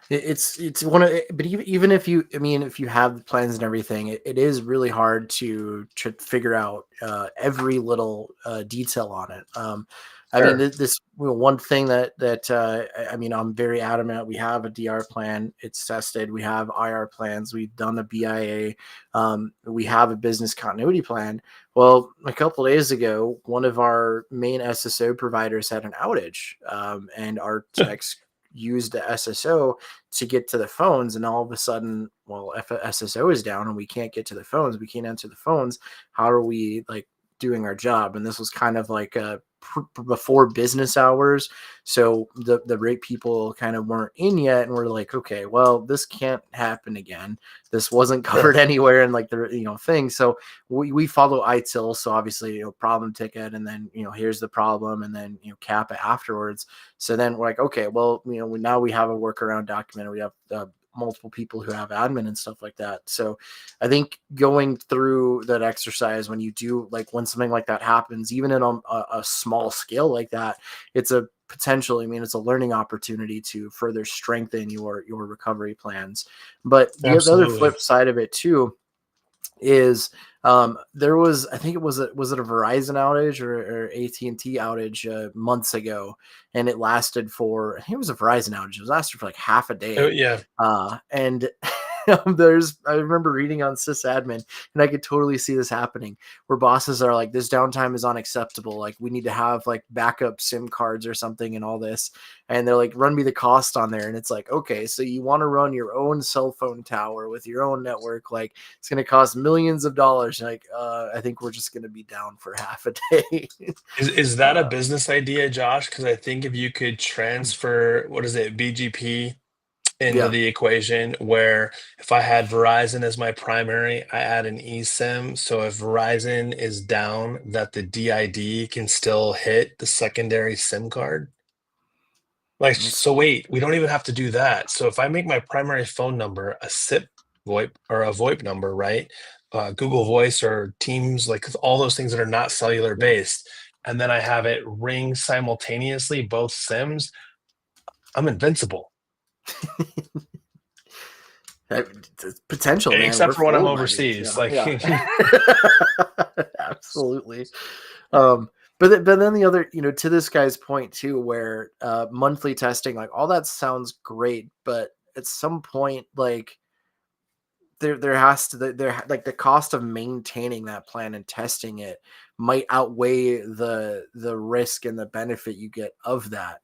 A: It's one of, but even if you, I mean, if you have the plans and everything, it is really hard to figure out every little detail on it. I mean,
B: Sure.
A: this one thing I mean, I'm very adamant. We have a DR plan; it's tested. We have IR plans. We've done a BIA. We have a business continuity plan. Well, a couple of days ago, one of our main SSO providers had an outage, and our techs used the SSO to get to the phones, and all of a sudden, well, if a SSO is down and we can't get to the phones, we can't answer the phones, how are we like doing our job? And this was kind of like before business hours, so the rate people kind of weren't in yet, and we're like, okay, well, this can't happen again. This wasn't covered
B: Sure.
A: anywhere in like the thing. So we follow ITIL, so obviously problem ticket, and then here's the problem, and then cap it afterwards. So then we're like, okay, well, now we have a workaround document. We have multiple people who have admin and stuff like that. So I think going through that exercise when you do, like, when something like that happens, even in a small scale like that, it's a potential, I mean, it's a learning opportunity to further strengthen your recovery plans. But the other
B: Absolutely.
A: flip side of it too is there was, I think it was it a Verizon outage or AT&T outage months ago, and it lasted for, I think it was a Verizon outage. It lasted for like half a
B: Oh,
A: day.
B: yeah.
A: And I remember reading on sysadmin, and I could totally see this happening where bosses are like, this downtime is unacceptable. Like, we need to have like backup SIM cards or something and all this. And they're like, run me the cost on there. And it's like, okay, so you want to run your own cell phone tower with your own network. Like, it's going to cost millions of dollars. Like, I think we're just going to be down for half a day.
B: Is that a
A: uh,
B: business idea, Josh? Because I think if you could transfer, what is it, BGP into
A: yeah.
B: the equation, where if I had Verizon as my primary, I add an eSIM. So if Verizon is down, that the DID can still hit the secondary SIM card. Like,
A: That's,
B: so wait, we don't even have to do that. So if I make my primary phone number a SIP VoIP or a VoIP number, right? Google Voice or Teams, like all those things that are not cellular
A: yeah.
B: based, and then I have it ring simultaneously both SIMs, I'm invincible.
A: It's potential, man. We're
B: Except for when I'm
A: full of ideas.
B: overseas.
A: Yeah.
B: Like,
A: Yeah. Absolutely. But then the other, to this guy's point too, where monthly testing, like, all that sounds great, but at some point, like, there has to, there, like, the cost of maintaining that plan and testing it might outweigh the risk and the benefit you get of that.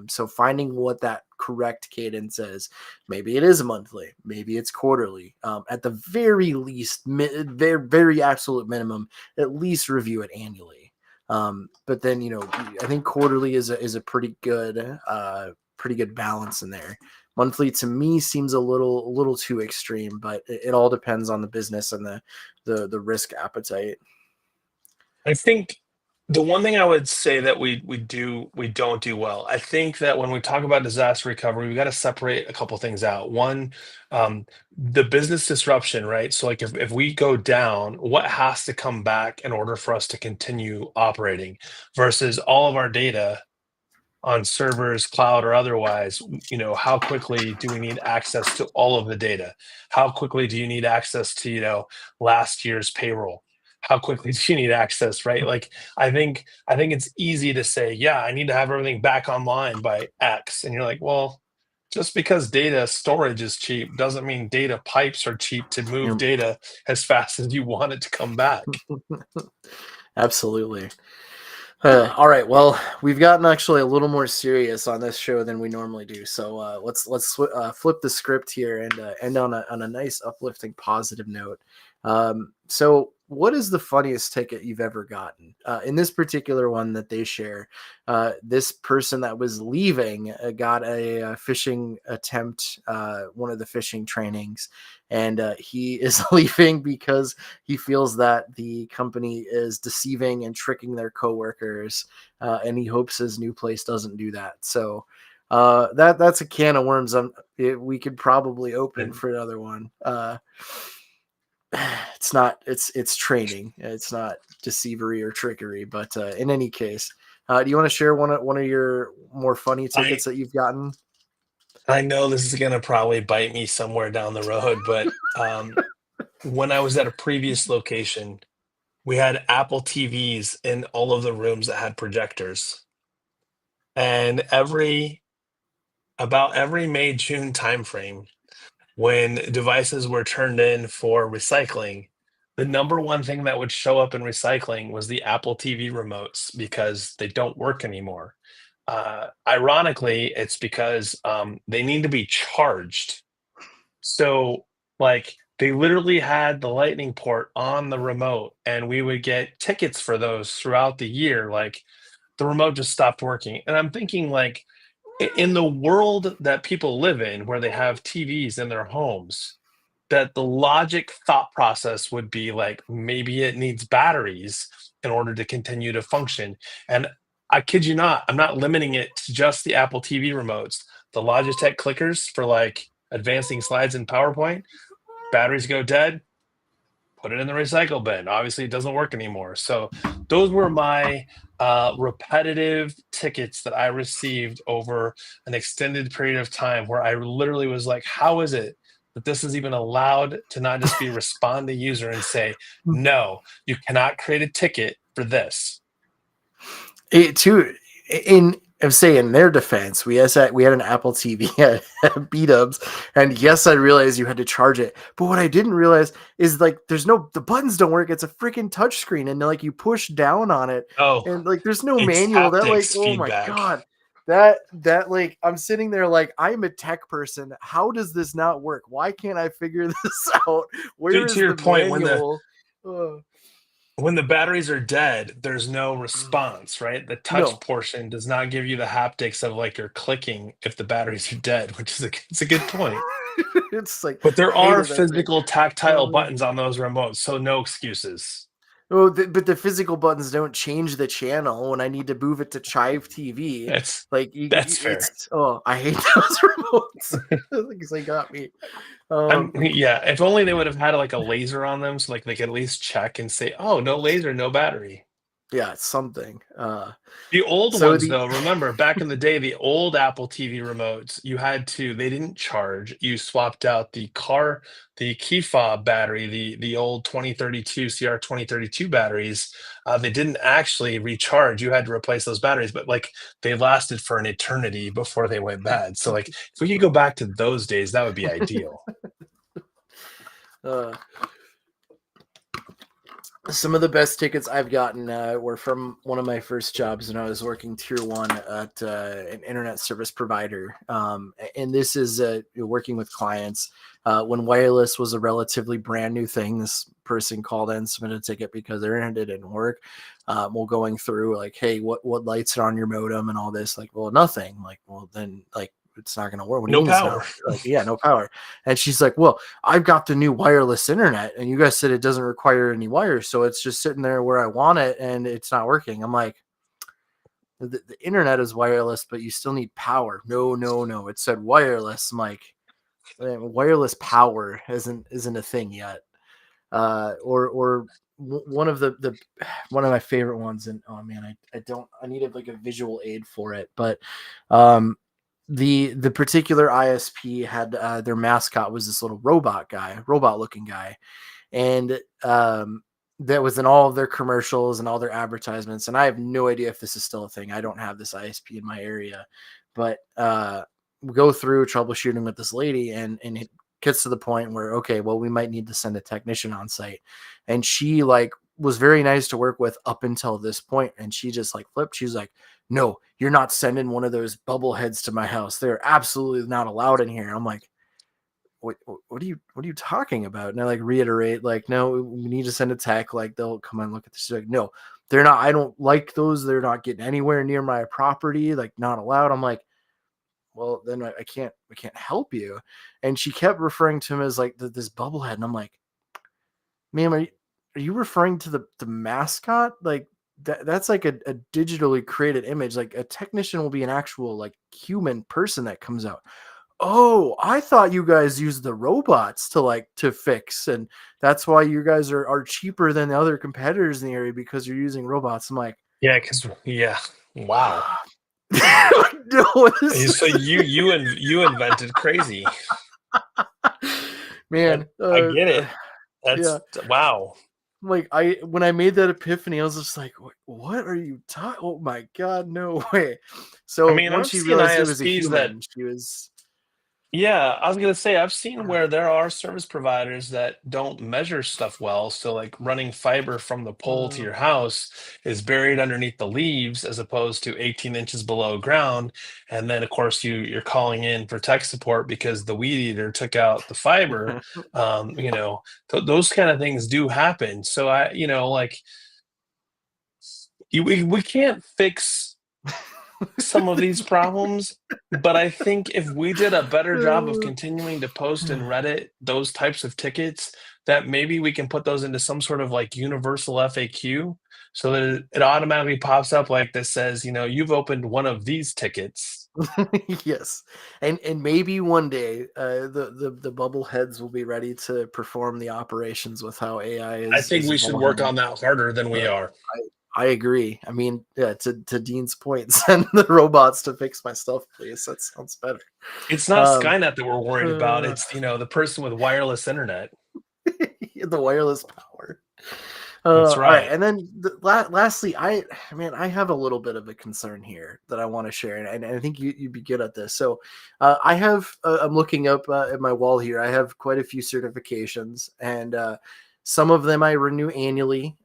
A: So finding what that correct cadence is, maybe it is monthly, maybe it's quarterly. At the very least, very absolute minimum, at least review it annually. But then, I think quarterly is a pretty good balance in there. Monthly to me seems a little too extreme, but it all depends on the business and the risk appetite.
B: I think the one thing I would say that we don't do well. I think that when we talk about disaster recovery, we got to separate a couple things out. One, the business disruption, right? So like if we go down, what has to come back in order for us to continue operating versus all of our data on servers, cloud or otherwise, how quickly do we need access to all of the data? How quickly do you need access to, last year's payroll? How quickly do you need access, right? Like I think it's easy to say, yeah, I need to have everything back online by X. And you're like, well, just because data storage is cheap doesn't mean data pipes are cheap to move
A: You
B: data as fast as you want it to come back.
A: Absolutely. All right. Well, we've gotten actually a little more serious on this show than we normally do. So flip the script here and end on a nice, uplifting, positive note. So, what is the funniest ticket you've ever gotten? In this particular one that they share, this person that was leaving got a phishing attempt, one of the phishing trainings, and he is leaving because he feels that the company is deceiving and tricking their coworkers, and he hopes his new place doesn't do that. So that's a can of worms. We could probably open
B: And
A: for another one. It's not. It's training. It's not deceivery or trickery. But in any case, do you want to share one of your more funny
B: I
A: tickets that you've gotten?
B: I know this is gonna probably bite me somewhere down the road, but when I was at a previous location, we had Apple TVs in all of the rooms that had projectors. And about every May, June timeframe, when devices were turned in for recycling, the number one thing that would show up in recycling was the Apple TV remotes because they don't work anymore. Ironically, it's because they need to be charged. So, like, they literally had the lightning port on the remote, and we would get tickets for those throughout the year. Like, the remote just stopped working. And I'm thinking, like, in the world that people live in, where they have TVs in their homes, that the logic thought process would be like, maybe it needs batteries in order to continue to function. And I kid you not, I'm not limiting it to just the Apple TV remotes. The Logitech clickers for like advancing slides in PowerPoint, batteries go dead, put it in the recycle bin. Obviously, it doesn't work anymore. So those were my repetitive tickets that I received over an extended period of time, where I literally was like, "How is it that this is even allowed to not just be respond to user and say, no, you cannot create a ticket for this."
A: Too in say in their defense, we had an Apple TV at B Dubs, and yes, I realized you had to charge it. But what I didn't realize is like the buttons don't work. It's a freaking touchscreen, and like you push down on it,
B: Oh,
A: and like there's no
B: it's
A: manual. That like,
B: haptics
A: oh my
B: feedback.
A: god, that like I'm sitting there like I'm a tech person. How does this not work? Why can't I figure this out? Where
B: To
A: is
B: your
A: the
B: point,
A: manual? Uh,
B: when the batteries are dead, there's no response, right? The touch
A: no,
B: portion does not give you the haptics of like you're clicking if the batteries are dead, which is it's a good point.
A: it's like
B: But
A: I
B: there are
A: hated that thing.
B: physical tactile
A: Uh,
B: buttons on those remotes, so no excuses.
A: Oh, but the physical buttons don't change the channel when I need to move it to Chive TV.
B: That's
A: Like
B: that's fair.
A: it's I hate those remotes because they got me.
B: Yeah, if only they would have had like a laser on them, so like they could at least check and say, "Oh, no laser, no battery."
A: Yeah, it's something.
B: The old
A: So
B: ones,
A: the
B: though, remember back in the day, the old Apple TV remotes, they didn't charge. You swapped out the key fob battery, the old 2032 CR 2032 batteries. They didn't actually recharge. You had to replace those batteries, but like they lasted for an eternity before they went bad. So like if we could go back to those days, that would be ideal.
A: uh, Some of the best tickets I've gotten were from one of my first jobs when I was working tier one at an internet service provider. And this is working with clients when wireless was a relatively brand new thing. This person called in, submitted a ticket because their internet didn't work. Well, going through like, hey, what lights are on your modem and all this? Like, well, nothing. Like, well, then like it's not going to work. What do you
B: No
A: mean it's not?
B: power.
A: Like, yeah, no power. And she's like, well, I've got the new wireless internet, and you guys said it doesn't require any wires, so it's just sitting there where I want it, and it's not working. I'm like, the internet is wireless, but you still need power. No, no, no. It said wireless. I'm like, wireless power isn't a thing yet. Or one of the one of my favorite ones, and oh man, I needed like a visual aid for it, but um the particular ISP had their mascot was this little robot looking guy, and that was in all of their commercials and all their advertisements. And I have no idea if this is still a thing. I don't have this ISP in my area, but we go through troubleshooting with this lady, and it gets to the point where okay, well, we might need to send a technician on site, and she like was very nice to work with up until this point, and she just like flipped. She's like, no, you're not sending one of those bubble heads to my house. They're absolutely not allowed in here. I'm like, what are you talking about? And I like reiterate, like, no, we need to send a tech, like they'll come and look at this. She's like, no, they're not, I don't like those. They're not getting anywhere near my property, like not allowed. I'm like, well, then I can't help you. And she kept referring to him as like this bubblehead. And I'm like, ma'am, are you referring to the mascot? Like that's like a digitally created image. Like a technician will be an actual like human person that comes out. Oh, I thought you guys use the robots to like to fix, and that's why you guys are cheaper than the other competitors in the area because you're using robots. I'm like,
B: Yeah, because yeah, wow.
A: no,
B: So you invented crazy.
A: man,
B: I get it.
A: yeah.
B: That's wow.
A: Like I when I made that epiphany, I was just like, what are you talking? Oh my god, no way.
B: I
A: So
B: mean,
A: once
B: I've
A: she
B: seen
A: realized it was a
B: ISPs that
A: human, she was
B: yeah, I was gonna say I've seen where there are service providers that don't measure stuff well. So like running fiber from the pole to
A: uh,
B: your house is buried underneath the leaves as opposed to 18 inches below ground. And then of course you're calling in for tech support because the weed eater took out the fiber. You know, those kind of things do happen. So like we can't fix some of these problems, but I think if we did a better job of continuing to post in Reddit those types of tickets, that maybe we can put those into some sort of like universal FAQ so that it automatically pops up like this says, you've opened one of these tickets.
A: yes, and maybe one day the bubble heads will be ready to perform the operations with how AI
B: I think
A: is
B: we should work
A: evolving.
B: on that harder than we
A: Uh,
B: are.
A: I agree. I mean, yeah, to Dean's point, send the robots to fix my stuff, please. That sounds better.
B: It's not
A: Um,
B: Skynet that we're worried about.
A: uh,
B: It's, the person with wireless internet.
A: the wireless power.
B: That's
A: All right,
B: right.
A: and then lastly, I have a little bit of a concern here that I want to share, and I think you'd be good at this. So, I have I'm looking up at my wall here. I have quite a few certifications, and some of them I renew annually.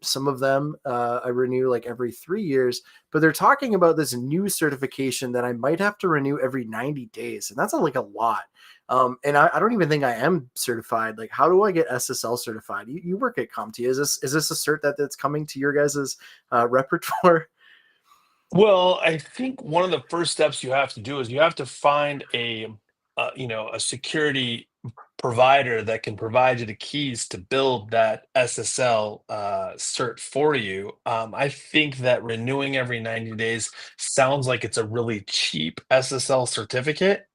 A: Some of them I renew like every 3 years. But they're talking about this new certification that I might have to renew every 90 days, and that's like a lot. And I don't even think I am certified. Like, how do I get SSL certified? You work at CompTIA. Is this a cert that's coming to your guys's repertoire?
B: Well, I think one of the first steps you have to do is you have to find a security provider that can provide you the keys to build that SSL cert for you. I think that renewing every 90 days sounds like it's a really cheap SSL certificate,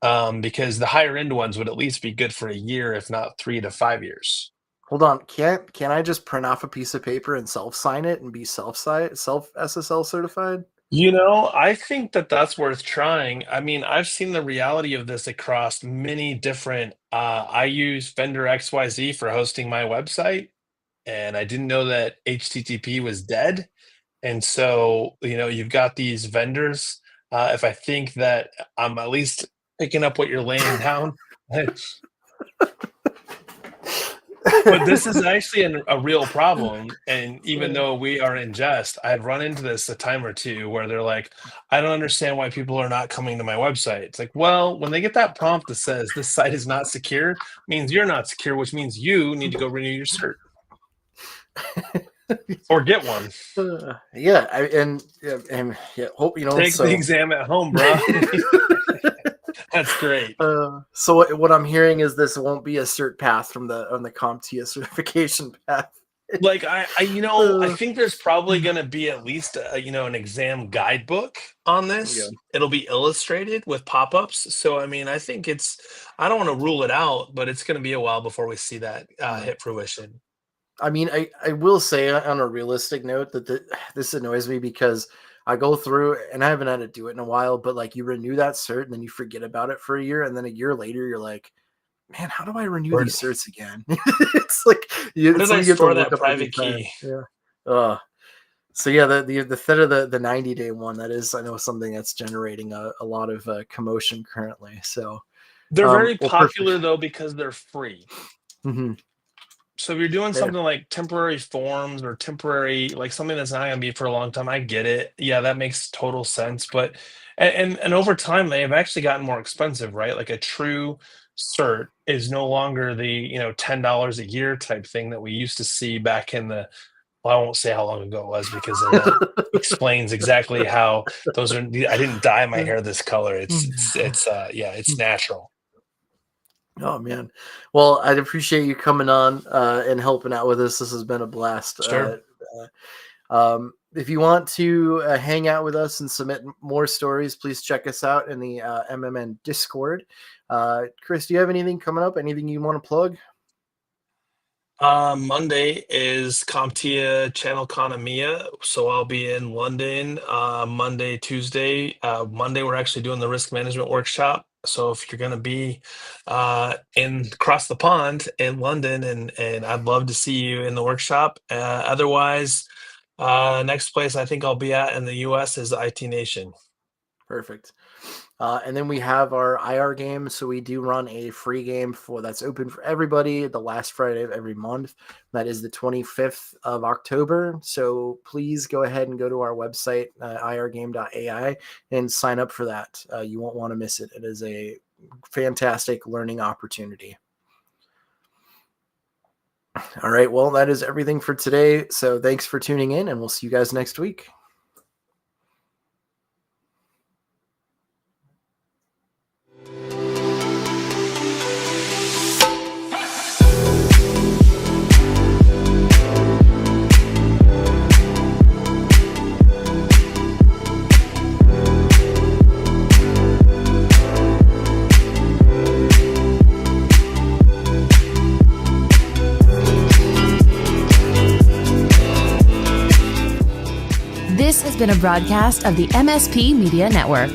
B: because the higher end ones would at least be good for a year, if not 3 to 5 years.
A: Hold on, can I just print off a piece of paper and self sign it and be self SSL certified?
B: I think that that's worth trying. I mean, I've seen the reality of this across many different. I use vendor XYZ for hosting my website, and I didn't know that HTTP was dead. And so, you've got these vendors. If I think that I'm at least picking up what you're laying down, But this is actually a real problem, and even
A: Uh,
B: though we are in jest, I've run into this a time or two where they're like, "I don't understand why people are not coming to my website." It's like, well, when they get that prompt that says this site is not secure, means you're not secure, which means you need to go renew your cert or get one.
A: yeah, and yeah, hope
B: Take the
A: so.
B: exam at home, bro. That's great.
A: So what I'm hearing is this won't be a cert path from the on the CompTIA certification path.
B: Like I
A: Uh,
B: think there's probably going to be at least an exam guidebook on
A: yeah.
B: this. It'll be illustrated with pop-ups. So I mean, I don't want to rule it out, but it's going to be a while before we see that hit fruition.
A: I mean, I will say on a realistic note that this annoys me because I go through and I haven't had to do it in a while, but like you renew that cert and then you forget about it for a year, and then a year later you're like, man, how do I renew
B: Where,
A: these certs again? It's like
B: where
A: it's
B: did I
A: something you have to
B: store
A: look
B: that
A: up every
B: private
A: time.
B: key?
A: Yeah. So yeah, the instead of the 90-day one, that is, I know, something that's generating a lot of commotion currently. So
B: They're very
A: well, perfect.
B: popular though because they're free.
A: Hmm.
B: So if you're doing
A: Yeah.
B: something like temporary forms or temporary, like something that's not going to be for a long time, I get it. Yeah, that makes total sense. But and over time, they have actually gotten more expensive, right? Like a true cert is no longer the $10 a year type thing that we used to see back in the. Well, I won't say how long ago it was because then that explains exactly how those are. I didn't dye my hair this color. It's natural.
A: Oh man. Well, I'd appreciate you coming on and helping out with us. This has been a blast.
B: Sure.
A: If you want to hang out with us and submit more stories, please check us out in the MMN Discord. Chris, do you have anything coming up? Anything you want to plug?
B: Monday is CompTIA Channel Economia, so I'll be in London Monday, Tuesday. Monday, we're actually doing the risk management workshop. So if you're going to be in across the pond in London, and I'd love to see you in the workshop. Otherwise, next place I think I'll be at in the U.S. is the IT Nation.
A: Perfect. And then we have our IR game. So we do run a free game that's open for everybody the last Friday of every month. That is the 25th of October. So please go ahead and go to our website, irgame.ai, and sign up for that. You won't want to miss it. It is a fantastic learning opportunity. All right. Well, that is everything for today. So thanks for tuning in, and we'll see you guys next week.
C: This has been a broadcast of the MSP Media Network.